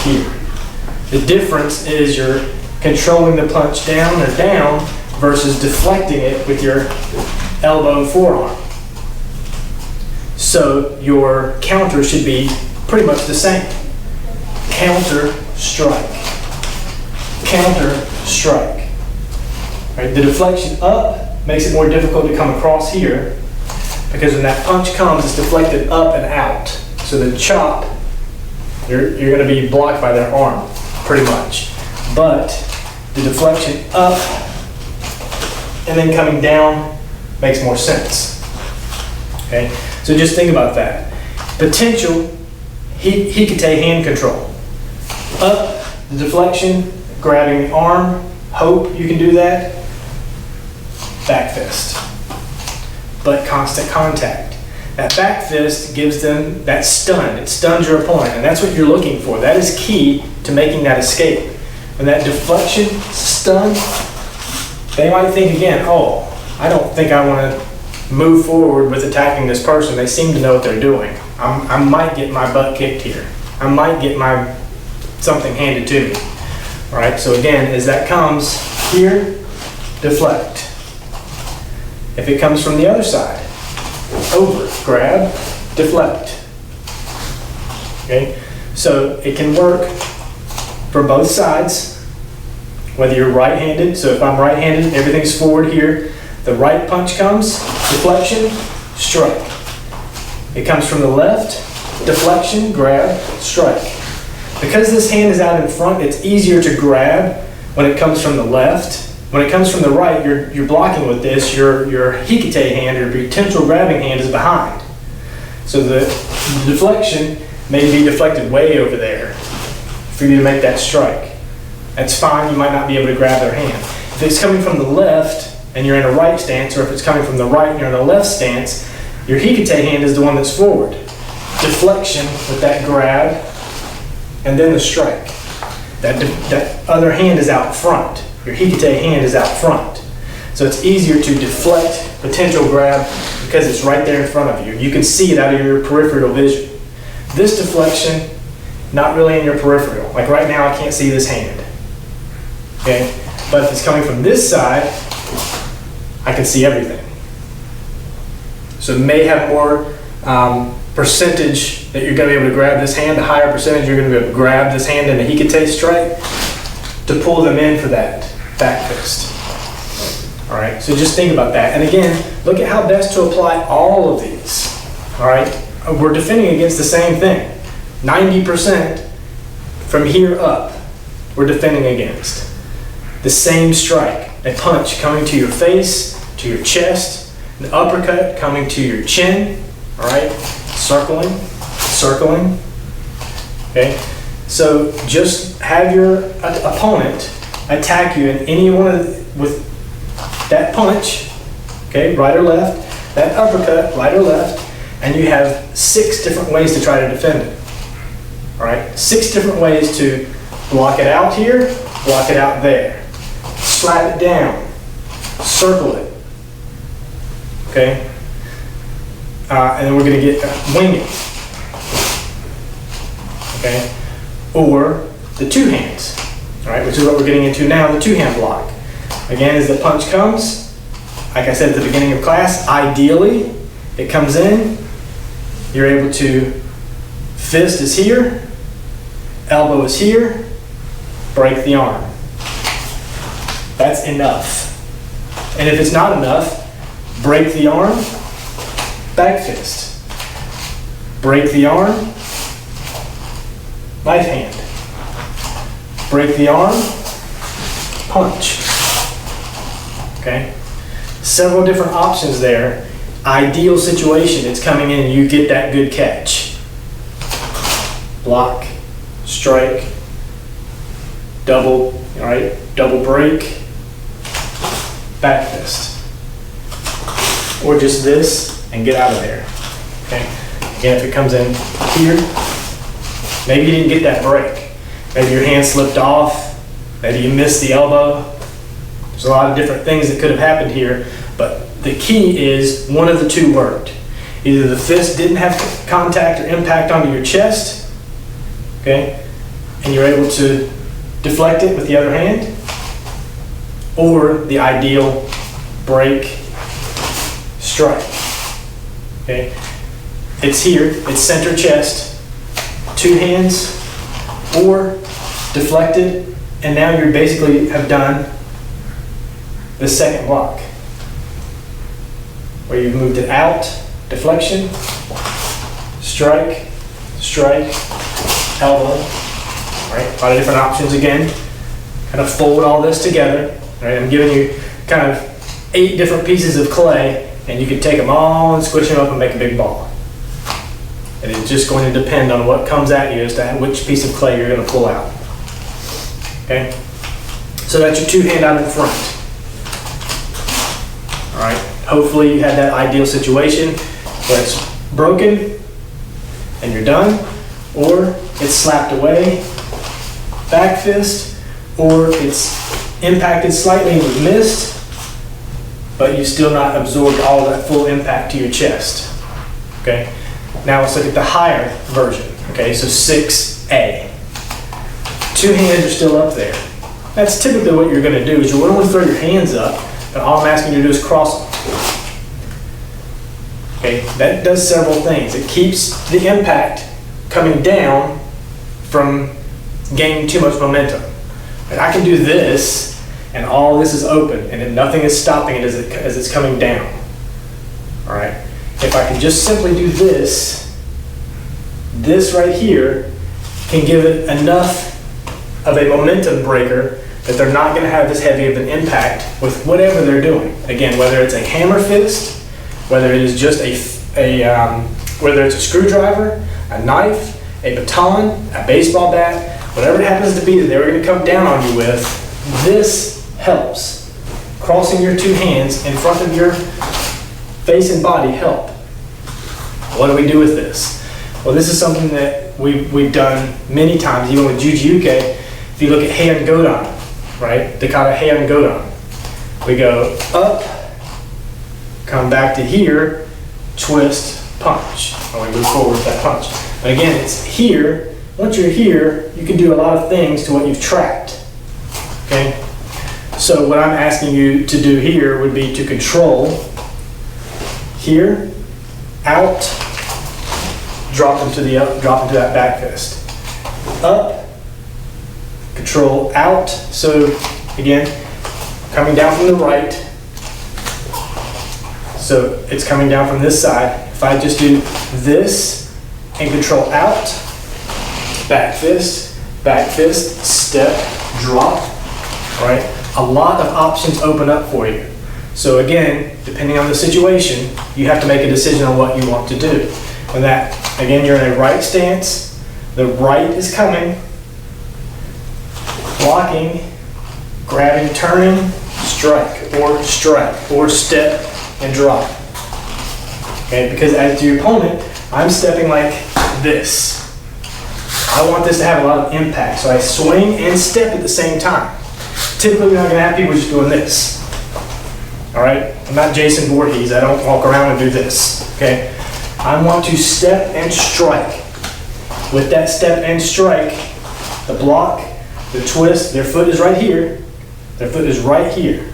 here. The difference is you're controlling the punch down or down versus deflecting it with your elbow and forearm. So your counter should be pretty much the same. Counter, strike. Counter, strike. Right? The deflection up makes it more difficult to come across here because when that punch comes, it's deflected up and out. So the chop, you're going to be blocked by their arm, pretty much. But the deflection up and then coming down makes more sense. Okay? So just think about that. Potential, hikite hand control. Up, the deflection, grabbing the arm, hope you can do that. Back fist. But constant contact. That back fist gives them that stun. It stuns your opponent, and that's what you're looking for. That is key to making that escape. When that deflection, stun, they might think again, oh, I don't think I want to move forward with attacking this person. They seem to know what they're doing. I might get my butt kicked here. I might get my something handed to me. All right, so again, as that comes here, deflect. If it comes from the other side, over, grab, deflect. Okay, so it can work for both sides, whether you're right-handed. So if I'm right-handed, everything's forward here. The right punch comes, deflection, strike. It comes from the left, deflection, grab, strike. Because this hand is out in front, it's easier to grab when it comes from the left. When it comes from the right, you're blocking with this. Your hikite hand, or potential grabbing hand, is behind. So the deflection may be deflected way over there for you to make that strike. That's fine, you might not be able to grab their hand. If it's coming from the left and you're in a right stance, or if it's coming from the right and you're in a left stance, your hikite hand is the one that's forward. Deflection with that grab, and then the strike. That other hand is out front. Your hikite hand is out front. So it's easier to deflect potential grab because it's right there in front of you. You can see it out of your peripheral vision. This deflection, not really in your peripheral. Like right now, I can't see this hand. Okay? But if it's coming from this side, I can see everything. So it may have more percentage that you're going to be able to grab this hand, the higher percentage you're going to be able to grab this hand in a hikite strike to pull them in for that back fist. All right, so just think about that. And again, look at how best to apply all of these. All right, we're defending against the same thing. 90% from here up, we're defending against the same strike. A punch coming to your face, to your chest, an uppercut coming to your chin. All right, circling, circling. Okay, so just have your opponent attack you in any one of with that punch, okay, right or left, that uppercut, right or left, and you have 6 different ways to try to defend it. All right, 6 different ways to block it out here, block it out there, slap it down, circle it, okay, and then we're going to get wing it, okay, or the 2 hands, all right, which is what we're getting into now, the 2-hand block. Again, as the punch comes, like I said at the beginning of class, ideally, it comes in, you're able to, fist is here, elbow is here, break the arm. That's enough. And if it's not enough, break the arm, back fist. Break the arm, knife hand. Break the arm, punch. Okay? Several different options there. Ideal situation, it's coming in and you get that good catch. Block, strike, double, all right, double break, back fist. Or just this and get out of there. Okay? Again, if it comes in here, maybe you didn't get that break. Maybe your hand slipped off, maybe you missed the elbow. There's a lot of different things that could have happened here, but the key is one of the two worked. Either the fist didn't have contact or impact onto your chest, okay, and you're able to deflect it with the other hand, or the ideal break, strike. Okay, it's here, it's center chest, two hands, or deflected, and now you basically have done the second block, where you've moved it out, deflection, strike, strike, elbow. All right, a lot of different options again. Kind of fold all this together. All right, I'm giving you kind of 8 different pieces of clay, and you can take them all and squish them up and make a big ball. And it's just going to depend on what comes at you as to which piece of clay you're going to pull out. Okay, so that's your 2 hand out in front. All right, hopefully you had that ideal situation where it's broken and you're done, or it's slapped away, back fist, or it's impacted slightly and you missed, but you still not absorbed all that full impact to your chest. Okay, now let's look at the higher version. Okay, so 6A. 2 hands are still up there. That's typically what you're going to do is you want to throw your hands up, but all I'm asking you to do is cross them. Okay, that does several things. It keeps the impact coming down from gaining too much momentum. And I can do this, and all this is open, and then nothing is stopping it as it's coming down. All right. If I can just simply do this right here can give it enough of a momentum breaker that they're not going to have this heavy of an impact with whatever they're doing. Again, whether it's a hammer fist, whether it is just whether it's a screwdriver, a knife, a baton, a baseball bat, whatever it happens to be that they're going to come down on you with, this helps. Crossing your 2 hands in front of your face and body help. What do we do with this? Well, this is something that we've done many times, even with Juji-Uke. If you look at Heian Godan, right? Dakata Heian Godan. We go up, come back to here, twist, punch. And we move forward with that punch. But again, it's here. Once you're here, you can do a lot of things to what you've tracked. Okay? So what I'm asking you to do here would be to control here, out, drop into that back fist. Up, control out. So again, coming down from the right. So it's coming down from this side. If I just do this and control out, back fist, step, drop, all right? A lot of options open up for you. So again, depending on the situation, you have to make a decision on what you want to do. When that, again, you're in a right stance, the right is coming, blocking, grabbing, turning, strike, or step and drop. Okay, because as your opponent, I'm stepping like this. I want this to have a lot of impact, so I swing and step at the same time. Typically, you're not going to have people just doing this. All right, I'm not Jason Voorhees. I don't walk around and do this. Okay, I want to step and strike. With that step and strike, the block, the twist, their foot is right here. Their foot is right here.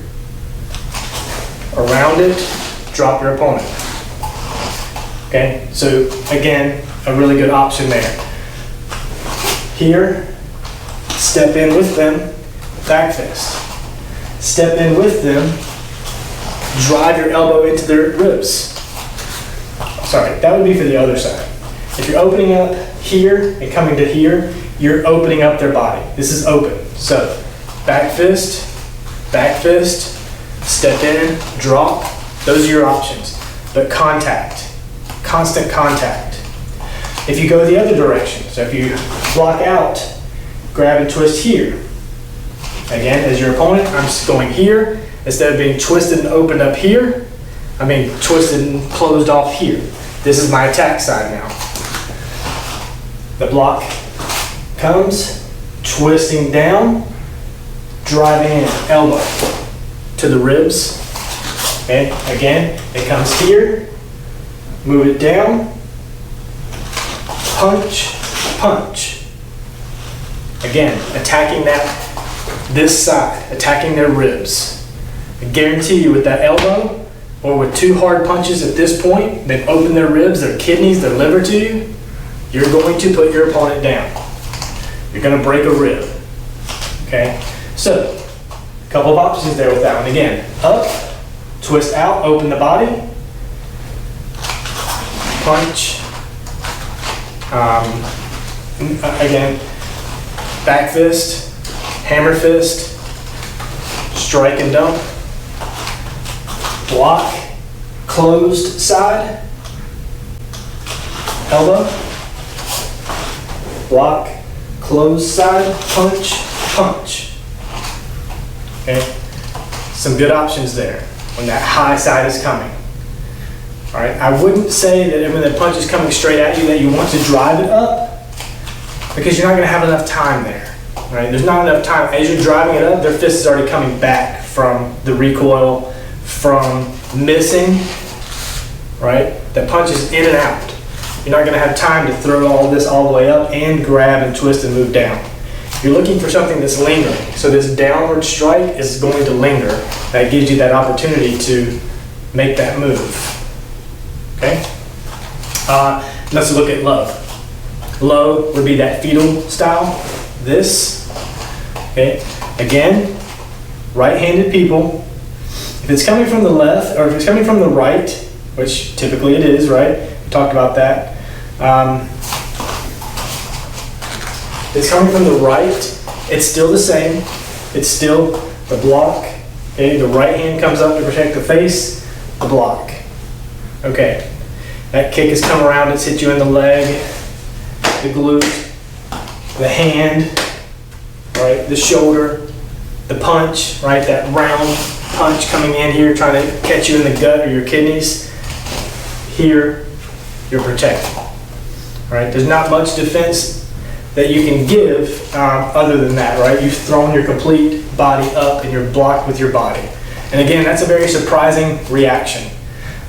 Around it, drop your opponent. Okay, so again, a really good option there. Here, Step in with them, back fist. Step in with them, drive your elbow into their ribs. Sorry, that would be for the other side. If you're opening up here and coming to here, you're opening up their body. This is open. So, back fist, step in, drop. Those are your options. But contact, constant contact. If you go the other direction, so if you block out, grab and twist here. Again, as your opponent, I'm just going here. Instead of being twisted and opened up here, I'm being twisted and closed off here. This is my attack side now. The block comes, twisting down, driving in, elbow to the ribs. Okay, again, it comes here, move it down, punch, punch. Again, attacking this side, attacking their ribs. I guarantee you with that elbow, or with 2 hard punches at this point, they've opened their ribs, their kidneys, their liver to you, you're going to put your opponent down. You're going to break a rib. Okay? So, a couple of options there with that one. Again, up, twist out, open the body, punch. Again, back fist, hammer fist, strike and dump, block, closed side, elbow, block, closed side, punch, punch. Okay, some good options there when that high side is coming. All right, I wouldn't say that when the punch is coming straight at you that you want to drive it up, because you're not going to have enough time there. Right? There's not enough time. As you're driving it up, their fist is already coming back from the recoil, from missing. Right? The punch is in and out. You're not going to have time to throw all this all the way up and grab and twist and move down. You're looking for something that's lingering. So this downward strike is going to linger. That gives you that opportunity to make that move. Okay? Let's look at low. Low would be that fetal style. This. Okay? Again, right-handed people. If it's coming from the left, or if it's coming from the right, which typically it is, right? We talked about that. It's coming from the right, it's still the same. It's still the block. Okay, the right hand comes up to protect the face, the block. Okay, that kick has come around, it's hit you in the leg, the glute, the hand, right, the shoulder, the punch, right, that round punch coming in here trying to catch you in the gut or your kidneys. Here, you're protected. All right, there's not much defense that you can give other than that, right? You've thrown your complete body up and you're blocked with your body. And again, that's a very surprising reaction,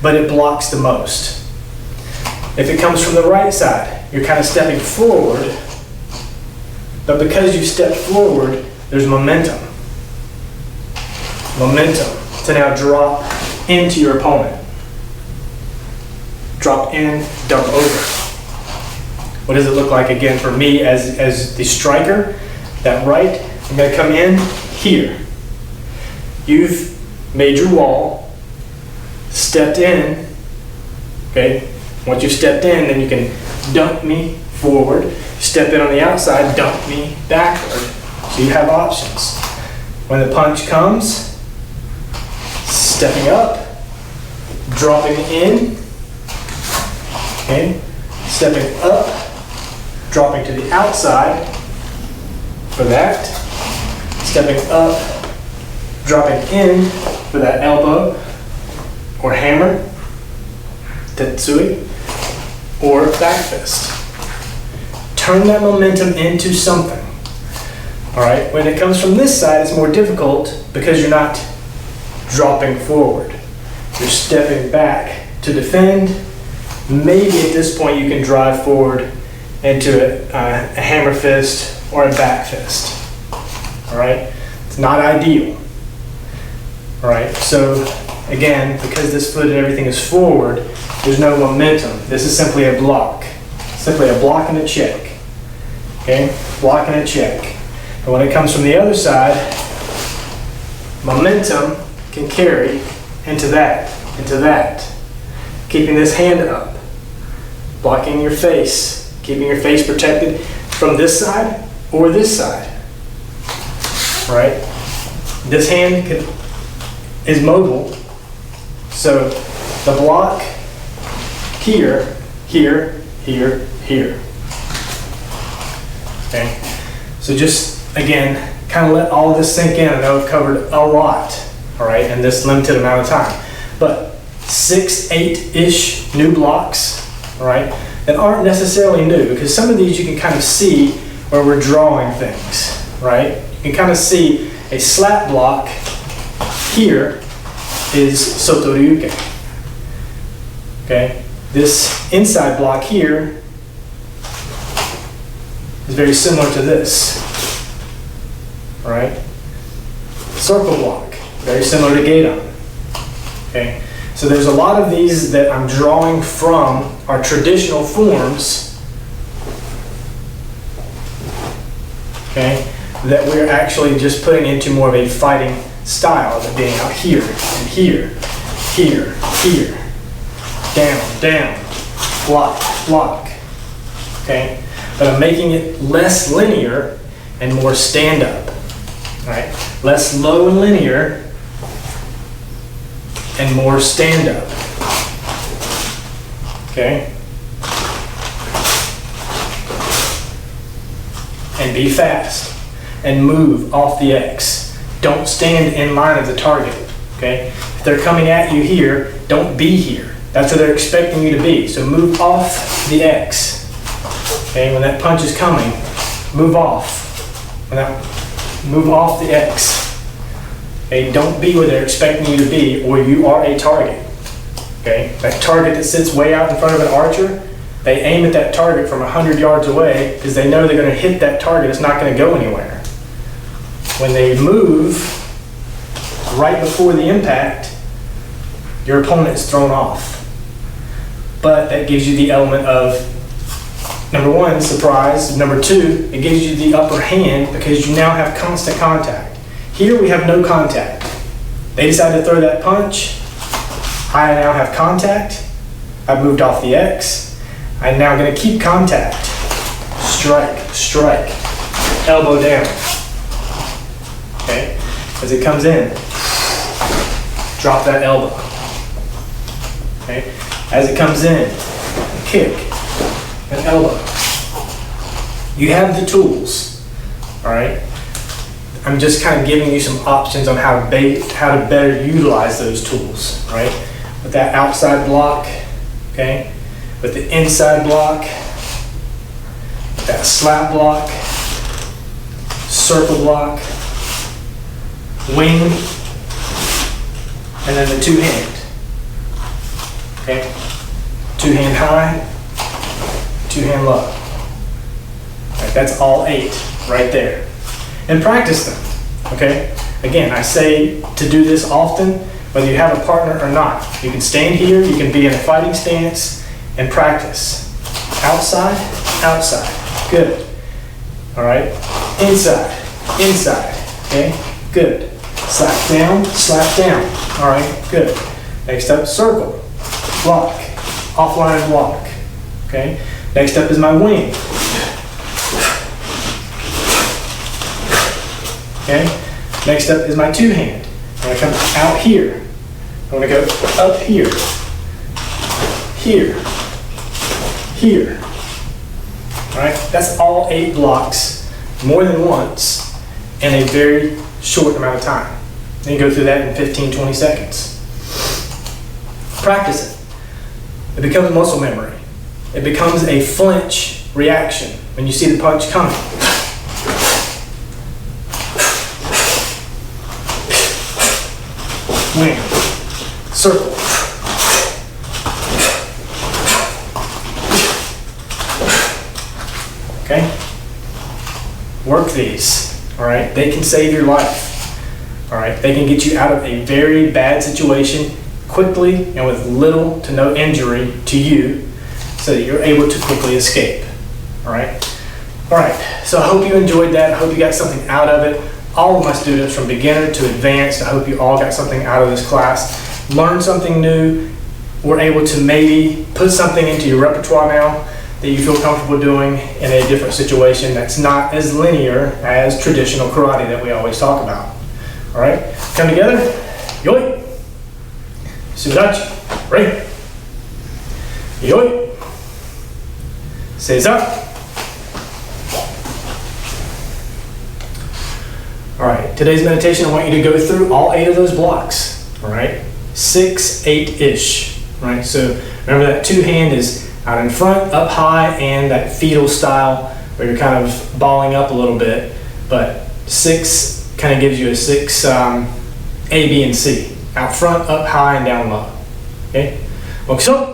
but it blocks the most. If it comes from the right side, you're kind of stepping forward, but because you step forward, there's momentum. Momentum to now drop into your opponent. Drop in, dump over. What does it look like again for me as the striker? That right, I'm going to come in here. You've made your wall, stepped in, okay? Once you've stepped in, then you can dump me forward, step in on the outside, dump me backward. So you have options. When the punch comes, stepping up, dropping in, okay? Stepping up, dropping to the outside for that, stepping up, dropping in for that elbow or hammer, tetsui, or back fist. Turn that momentum into something. All right, when it comes from this side, it's more difficult because you're not dropping forward. You're stepping back to defend. Maybe at this point you can drive forward into a hammer fist or a back fist. All right, it's not ideal. All right, so again, because this foot and everything is forward, there's no momentum. This is simply a block. Simply a block and a check. Okay, block and a check. And when it comes from the other side, momentum can carry into that, keeping this hand up, blocking your face, keeping your face protected from this side or this side, right? This hand is mobile, so the block here, here, here, here. Okay, so just again, kind of let all of this sink in. I know I've covered a lot, all right, in this limited amount of time, but 6, 8-ish new blocks, all right, that aren't necessarily new, because some of these you can kind of see where we're drawing things, right? You can kind of see a slap block here is Sotoryuken. Okay, this inside block here is very similar to this. All right, circle block, very similar to Gaidon. Okay, so there's a lot of these that I'm drawing from our traditional forms. Okay, that we're actually just putting into more of a fighting style of it being out here and here, here, here, down, down, block, block. Okay, but I'm making it less linear and more stand up. Right, less low and linear and more stand up. Okay, and be fast and move off the X. Don't stand in line of the target. Okay, if they're coming at you here, don't be here. That's where they're expecting you to be. So move off the X. Okay, when that punch is coming, move off. Move off the X. Okay, don't be where they're expecting you to be, or you are a target. Okay, that target that sits way out in front of an archer, they aim at that target from 100 yards away because they know they're going to hit that target. It's not going to go anywhere. When they move right before the impact, your opponent is thrown off. But that gives you the element of, number one, surprise. Number two, it gives you the upper hand because you now have constant contact. Here we have no contact. They decided to throw that punch. I now have contact. I've moved off the X. I'm now going to keep contact. Strike, strike, elbow down. Okay, as it comes in, drop that elbow. Okay, as it comes in, kick, an elbow. You have the tools, all right? I'm just kind of giving you some options on how to better utilize those tools, right? With that outside block, okay? With the inside block, that slap block, circle block, wing, and then the two hand, okay? Two hand high, two hand low. All right, that's all 8 right there. And practice them, okay? Again, I say to do this often, whether you have a partner or not. You can stand here, you can be in a fighting stance and practice. Outside, outside, good. All right, inside, inside, okay, good. Slap down, all right, good. Next up, circle, block, offline block, okay? Next up is my wing. Okay, next up is my two hand. I'm going to come out here. I'm going to go up here, here, here. All right, that's all 8 blocks, more than once, in a very short amount of time. Then you go through that in 15, 20 seconds. Practice it. It becomes muscle memory. It becomes a flinch reaction when you see the punch coming. Wing, circle, okay? Work these, all right? They can save your life, all right? They can get you out of a very bad situation quickly and with little to no injury to you so that you're able to quickly escape, all right? All right, so I hope you enjoyed that. I hope you got something out of it. All of my students from beginner to advanced, I hope you all got something out of this class. Learned something new. We're able to maybe put something into your repertoire now that you feel comfortable doing in a different situation that's not as linear as traditional karate that we always talk about. All right, come together. Yoi. Sudachi. Right. Yoi. Seiza. All right, today's meditation, I want you to go through all 8 of those blocks, all right? 6, 8-ish, right? So remember that 2-hand is out in front, up high, and that fetal style where you're kind of balling up a little bit, but 6 kind of gives you a 6 A, B, and C. Out front, up high, and down low, okay? Mokuso.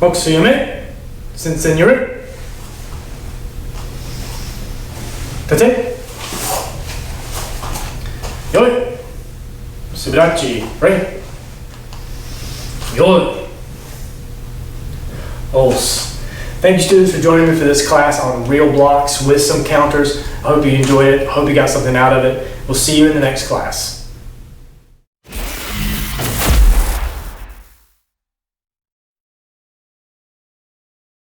Mokusuyame, Sensenure, Tate, Yoi, Subirachi, right? Yoi, Os. Thank you, students, for joining me for this class on real blocks with some counters. I hope you enjoyed it. I hope you got something out of it. We'll see you in the next class.